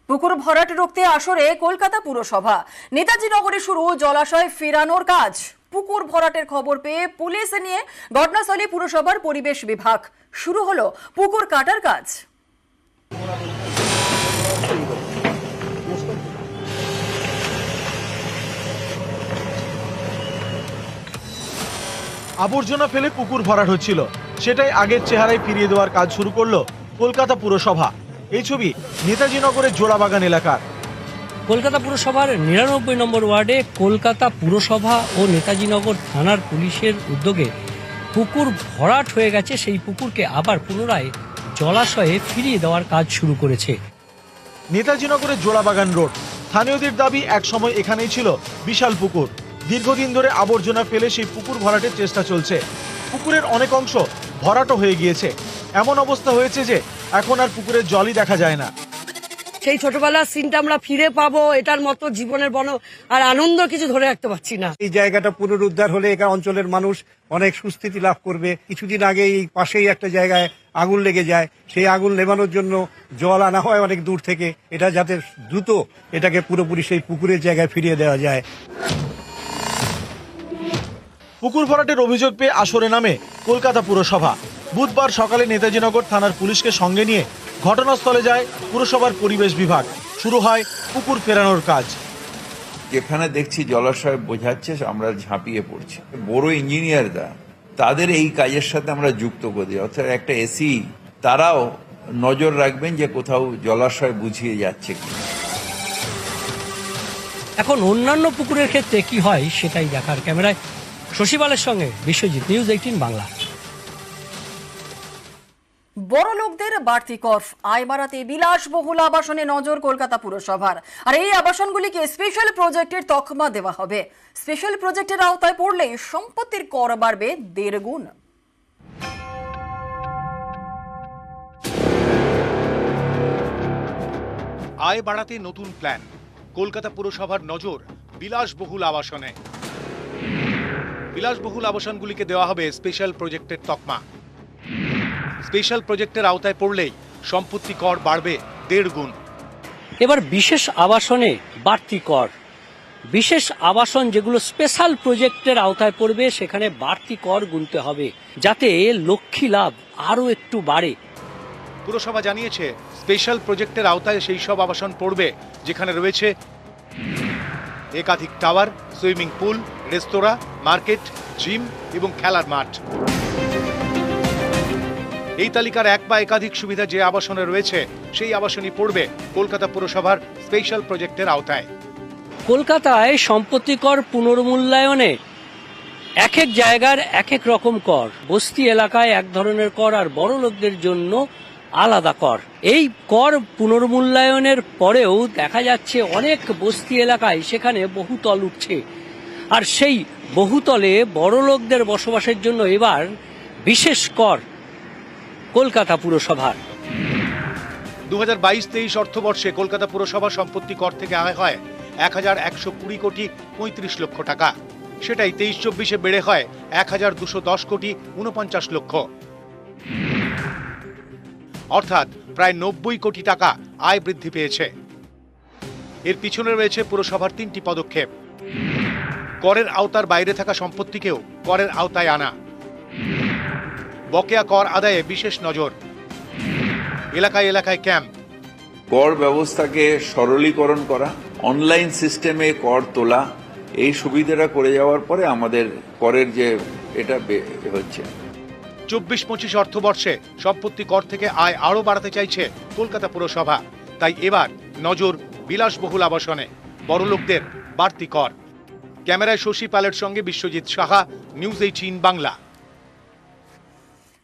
পুকুর ভরাট রুখতে আসরে কলকাতা পুরসভা। নেতাজি নগরে শুরু জলাশয় ফেরানোর কাজ। পুকুর ভরাটের খবর পেয়ে পুলিশ নিয়ে ঘটনাস্থলে পুরসভার পরিবেশ বিভাগ। শুরু হলো পুকুর কাটার কাজ। আবর্জনা ফেলে পুকুর ভরাট হচ্ছিল, সেটাই আগের চেহারায় ফিরিয়ে দেওয়ার কাজ শুরু করলো কলকাতা পুরসভা। এই ছবি নেতাজি নগরের জোড়াবাগান এলাকার। কলকাতা পুরসভার ৯৯ নম্বর ওয়ার্ডে কলকাতা পুরসভা ও নেতাজিনগর থানার পুলিশের উদ্যোগে পুকুর ভরাট হয়ে গেছে। সেই পুকুরকে আবার পুনরায় জলাশয়ে ফিরিয়ে দেওয়ার কাজ শুরু করেছে নেতাজি নগরের জোড়াবাগান রোড। স্থানীয়দের দাবি, একসময় এখানেই ছিল বিশাল পুকুর। দীর্ঘদিন ধরে আবর্জনা ফেলে সেই পুকুর ভরাটের চেষ্টা চলছে। পুকুরের অনেক অংশ ভরাটও হয়ে গিয়েছে। এমন অবস্থা হয়েছে যে এখন আর পুকুরের জলই দেখা যায় না। সেই ছোটবেলার সিনটা আমরা ফিরে পাবো, এটার মতো জীবনের বন আর আনন্দ কিছু ধরে রাখতে পারছি না। এই জায়গাটা পুনরুদ্ধার হলে এখানে অঞ্চলের মানুষ অনেক সুস্থিতি লাভ করবে। কিছুদিন আগে এই পাশেই একটা জায়গায় আগুন লেগে যায়, সেই আগুন নেভানোর জন্য জল আনা হয় অনেক দূর থেকে। এটা যাতে দ্রুত এটাকে পুরোপুরি সেই পুকুরের জায়গায় ফিরিয়ে দেওয়া যায়। পুকুর ভরাটের অভিযোগ পেয়ে আসরে নামে কলকাতা পুরসভা। বুধবার সকালে নেতাজিনগর থানার পুলিশকে সঙ্গে নিয়ে ঘটনাস্থলে যায় পুরসভার পরিবেশ বিভাগ। শুরু হয় পুকুর ফেরানোর কাজ। যেখানে দেখছি জলাশয় বোঝাচ্ছে, আমরা ঝাঁপিয়ে পড়ছি। বড় ইঞ্জিনিয়াররা তাদের এই কাজের সাথে আমরা যুক্ত করে দিই, অর্থাৎ একটা এসি তারাও নজর রাখবেন যে কোথাও জলাশয় বুঝিয়ে যাচ্ছে কিনা। এখন অন্যান্য পুকুরের ক্ষেত্রে কি হয় সেটাই দেখার। ক্যামেরায় শশীবালের সঙ্গে বিশ্বজিৎ, নিউজ 18 বাংলা। বড় লোকদের বাড়তি কর, আয় বাড়াতে বিলাসবহুল আবাসনে নজর কলকাতা পুরসভার। আর এই আবাসনগুলিকে স্পেশাল প্রজেক্টের তকমা দেওয়া হবে। স্পেশাল প্রজেক্টের আওতায় পড়লে সম্পত্তির কর বাড়বে 1.5 গুণ। আয় বাড়াতে নতুন প্ল্যান, কলকাতা পুরসভার নজর বিলাসবহুল আবাসনে। বিলাসবহুল আবাসনগুলিকে দেওয়া হবে স্পেশাল প্রজেক্টের তকমা। স্পেশাল প্রজেক্টের আওতায় পড়লেই সম্পত্তি কর বাড়বে 1.5 গুণ। এবার বিশেষ আবাসনে বাড়তি কর। বিশেষ আবাসন যেগুলো স্পেশাল প্রজেক্টের আওতায় পড়বে সেখানে বাড়তি কর গুনতে হবে, যাতে লক্ষ্মী লাভ আরও একটু বাড়ে। পুরসভা জানিয়েছে, স্পেশাল প্রজেক্টের আওতায় সেই সব আবাসন পড়বে যেখানে রয়েছে একাধিক টাওয়ার, সুইমিং পুল, রেস্তোরাঁ, মার্কেট, জিম এবং খেলার মাঠ। এই তালিকার এক বা একাধিক সুবিধা যে আবাসনে রয়েছে সেই আবাসনই পড়বে কলকাতা পুরসভার স্পেশাল প্রজেক্টের আওতায়। কলকাতায় সম্পত্তি কর পুনর্মূল্যায়নে এক এক জায়গার এক এক রকম কর। বস্তি এলাকায় এক ধরনের কর আর বড় লোকদের জন্য আলাদা কর। এই কর পুনর্মূল্যায়নের পরেও দেখা যাচ্ছে অনেক বস্তি এলাকায় সেখানে বহুতল উঠছে, আর সেই বহুতলে বড় লোকদের বসবাসের জন্য এবার বিশেষ কর কলকাতা পুরসভার। 2022-23 অর্থবর্ষে কলকাতা পুরসভা সম্পত্তি কর থেকে আয় হয় 1120 কোটি 35 লক্ষ টাকা। সেটাই 23-24-এ বেড়ে হয় 1210 কোটি 49 লক্ষ, অর্থাৎ প্রায় 90 কোটি টাকা আয় বৃদ্ধি পেয়েছে। এর পিছনে রয়েছে পুরসভার 3টি পদক্ষেপ। করের আওতার বাইরে থাকা সম্পত্তিকেও করের আওতায় আনা, বকেয়া কর আদায়ে বিশেষ নজর, এলাকায় এলাকায় ক্যাম্প, কর ব্যবস্থাকে সরলীকরণ করা, অনলাইন সিস্টেমে কর তোলা, এই সুবিধাটা করে যাওয়ার পরে আমাদের করের যে এটা হচ্ছে। 24-25 অর্থবর্ষে সম্পত্তি কর থেকে আয় আরও বাড়াতে চাইছে কলকাতা পুরসভা। তাই এবার নজর বিলাসবহুল আবাসনে, বড়লোকদের বাড়তি কর। ক্যামেরায় শশী পালের সঙ্গে বিশ্বজিৎ সাহা, নিউজ 18 বাংলা।